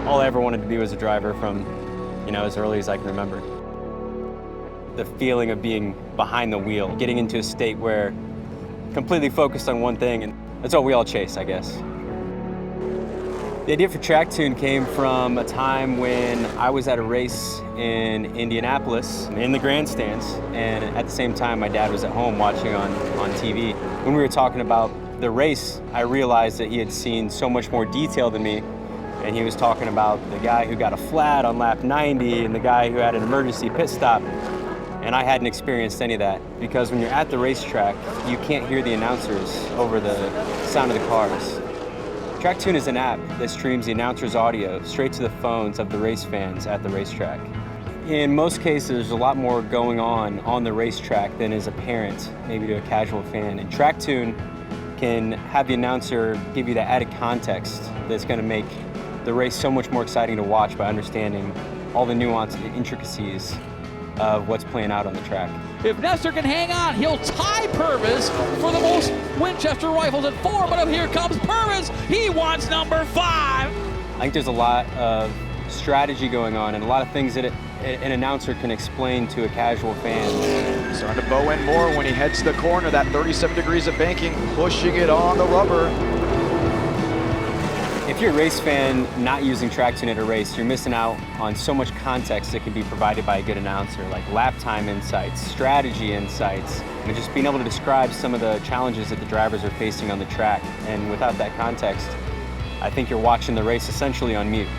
all I ever wanted to be was a driver from, as early as I can remember. The feeling of being behind the wheel, getting into a state where completely focused on one thing, and that's what we all chase, I guess. The idea for Track Tune came from a time when I was at a race in Indianapolis in the grandstands, and at the same time my dad was at home watching on TV. When we were talking about the race, I realized that he had seen so much more detail than me, and he was talking about the guy who got a flat on lap 90 and the guy who had an emergency pit stop. And I hadn't experienced any of that, because when you're at the racetrack, you can't hear the announcers over the sound of the cars. Track Tune is an app that streams the announcer's audio straight to the phones of the race fans at the racetrack. In most cases, there's a lot more going on the racetrack than is apparent, maybe to a casual fan. And Track Tune can have the announcer give you that added context that's going to make the race so much more exciting to watch by understanding all the nuance and intricacies of what's playing out on the track. If Nestor can hang on, he'll tie Purvis for the most Winchester rifles at 4, but here comes Purvis. He wants number 5. I think there's a lot of strategy going on and a lot of things that an announcer can explain to a casual fan. Starting to bow in more when he heads to the corner, that 37 degrees of banking, pushing it on the rubber. If you're a race fan not using Track Tune at a race, you're missing out on so much context that can be provided by a good announcer, like lap time insights, strategy insights, and just being able to describe some of the challenges that the drivers are facing on the track. And without that context, I think you're watching the race essentially on mute.